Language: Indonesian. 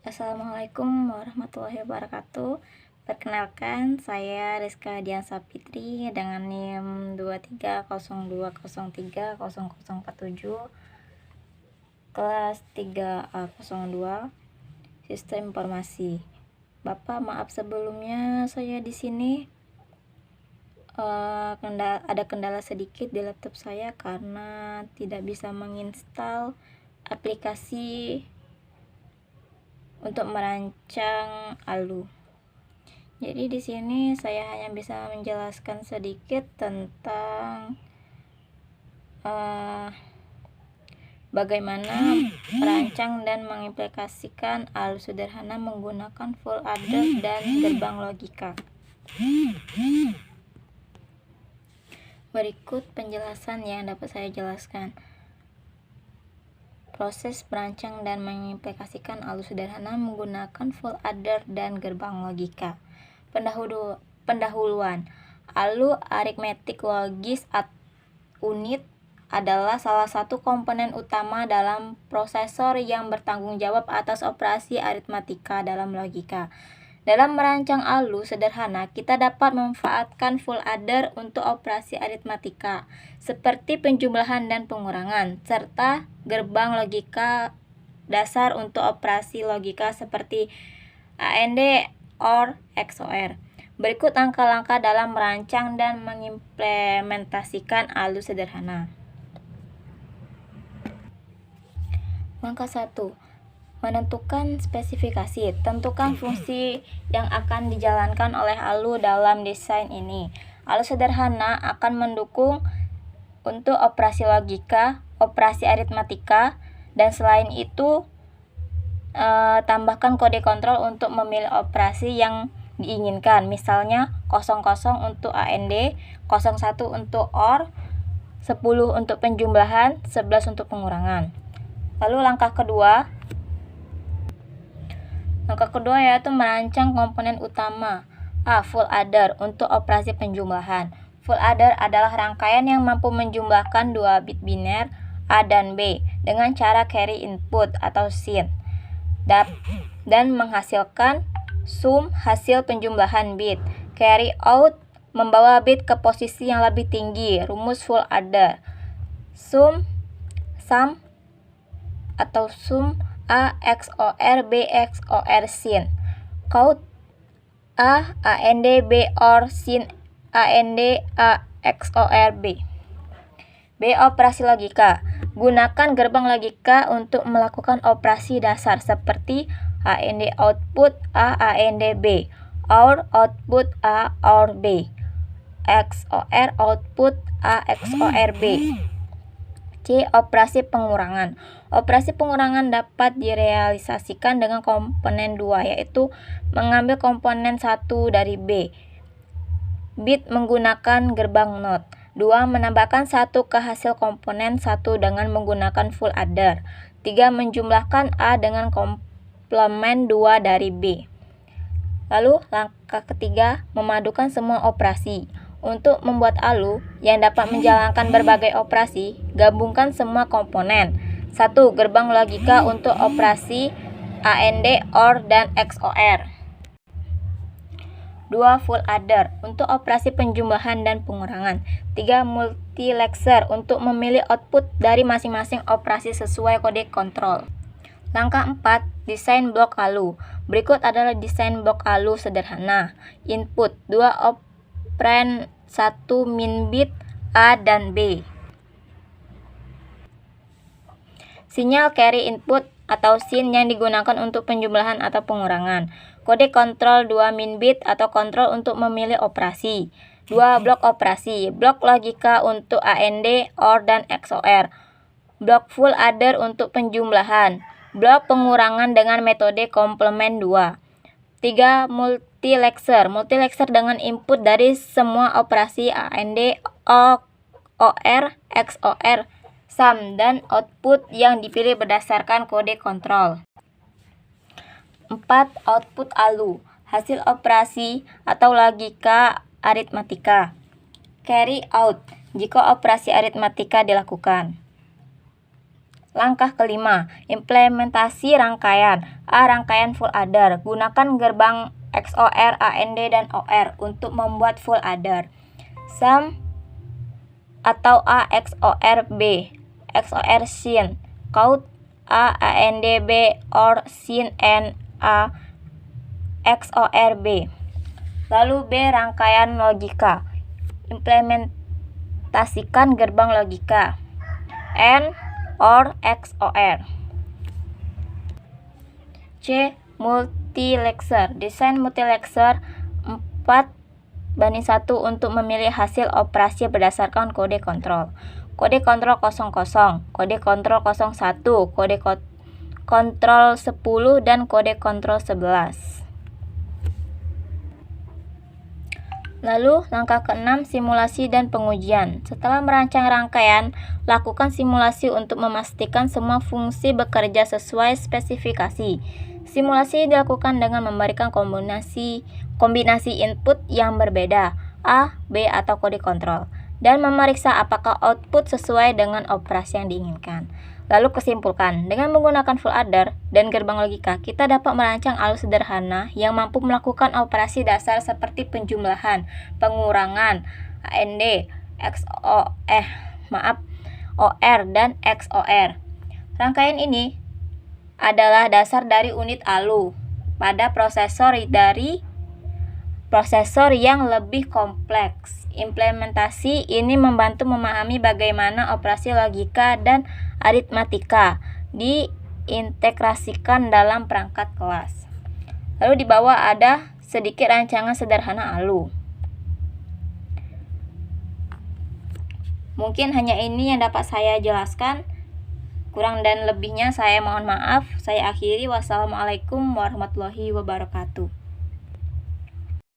Assalamualaikum warahmatullahi wabarakatuh. Perkenalkan, saya Rizka Dian Sapitri dengan NIM 2302030047, kelas 3A02, Sistem Informasi. Bapak, maaf sebelumnya saya di sini ada kendala sedikit di laptop saya karena tidak bisa menginstal aplikasi untuk merancang ALU. Jadi di sini saya hanya bisa menjelaskan sedikit tentang bagaimana merancang dan mengimplementasikan ALU sederhana menggunakan full adder dan gerbang logika. Berikut penjelasan yang dapat saya jelaskan. Proses merancang dan mengimplementasikan ALU sederhana menggunakan full adder dan gerbang logika. Pendahuluan. ALU aritmetik logis unit adalah salah satu komponen utama dalam prosesor yang bertanggung jawab atas operasi aritmatika dalam logika. Dalam merancang ALU sederhana, kita dapat memanfaatkan full adder untuk operasi aritmatika, seperti penjumlahan dan pengurangan, serta gerbang logika dasar untuk operasi logika seperti AND, OR, XOR. Berikut langkah-langkah dalam merancang dan mengimplementasikan ALU sederhana. Langkah 1. Menentukan spesifikasi. Tentukan fungsi yang akan dijalankan oleh ALU dalam desain ini. ALU sederhana akan mendukung untuk operasi logika, operasi aritmatika, dan selain itu tambahkan kode kontrol untuk memilih operasi yang diinginkan. Misalnya 00 untuk AND, 01 untuk OR, 10 untuk penjumlahan, 11 untuk pengurangan. Lalu langkah kedua yaitu merancang komponen utama. Full adder untuk operasi penjumlahan. Full adder adalah rangkaian yang mampu menjumlahkan 2 bit biner A dan B dengan cara carry input atau SIN dan menghasilkan sum hasil penjumlahan bit. Carry out membawa bit ke posisi yang lebih tinggi. Rumus full adder. Sum atau sum A XOR B XOR SIN. Count A AND B OR SIN AND A XOR B. B. Operasi logika. Gunakan gerbang logika untuk melakukan operasi dasar seperti AND output A AND B, OR output A OR B, XOR output A XOR B. C. Operasi pengurangan. Operasi pengurangan dapat direalisasikan dengan komponen 2, yaitu mengambil komponen 1 dari B bit menggunakan gerbang NOT. 2. Menambahkan 1 ke hasil komponen 1 dengan menggunakan full adder. 3. Menjumlahkan A dengan komplement 2 dari B. Lalu langkah ketiga, memadukan semua operasi. Untuk membuat ALU yang dapat menjalankan berbagai operasi, gabungkan semua komponen. 1. Gerbang logika untuk operasi AND, OR, dan XOR. 2. Full adder untuk operasi penjumlahan dan pengurangan. 3. Multilexer untuk memilih output dari masing-masing operasi sesuai kode kontrol. Langkah 4. Desain blok ALU. Berikut adalah desain blok ALU sederhana. Input 2 operand 1 min bit A dan B. Sinyal carry input atau SIN yang digunakan untuk penjumlahan atau pengurangan. Kode kontrol 2 min bit atau kontrol untuk memilih operasi. 2. Blok operasi. Blok logika untuk AND, OR, dan XOR. Blok full adder untuk penjumlahan. Blok pengurangan dengan metode komplement 2. 3. Multilexer. Multilexer dengan input dari semua operasi AND, OR, XOR, SUM, dan output yang dipilih berdasarkan kode kontrol. 4. Output ALU. Hasil operasi atau logika aritmatika. Carry out jika operasi aritmatika dilakukan. Langkah kelima, implementasi rangkaian. A. Rangkaian full adder. Gunakan gerbang XOR, AND, dan OR untuk membuat full adder. Sum atau A XOR B, XOR sin, count A AND B or sin and A XOR B. Lalu B. Rangkaian logika. Implementasikan gerbang logika AND or XOR. C. Multilexer. Desain multilexer 4:1 untuk memilih hasil operasi berdasarkan kode kontrol. Kode kontrol 00, kode kontrol 01, kode kontrol 10, dan kode kontrol 11. Lalu, langkah ke-6, simulasi dan pengujian. Setelah merancang rangkaian, lakukan simulasi untuk memastikan semua fungsi bekerja sesuai spesifikasi. Simulasi dilakukan dengan memberikan kombinasi input yang berbeda, A, B, atau kode kontrol, dan memeriksa apakah output sesuai dengan operasi yang diinginkan. Lalu kesimpulkan, dengan menggunakan full adder dan gerbang logika, kita dapat merancang alur sederhana yang mampu melakukan operasi dasar seperti penjumlahan, pengurangan, AND, OR, dan XOR. Rangkaian ini adalah dasar dari unit ALU pada prosesor yang lebih kompleks. Implementasi ini membantu memahami bagaimana operasi logika dan aritmatika diintegrasikan dalam perangkat kelas. Lalu di bawah ada sedikit rancangan sederhana ALU. Mungkin hanya ini yang dapat saya jelaskan. Kurang dan lebihnya saya mohon maaf. Saya akhiri. Wassalamualaikum warahmatullahi wabarakatuh.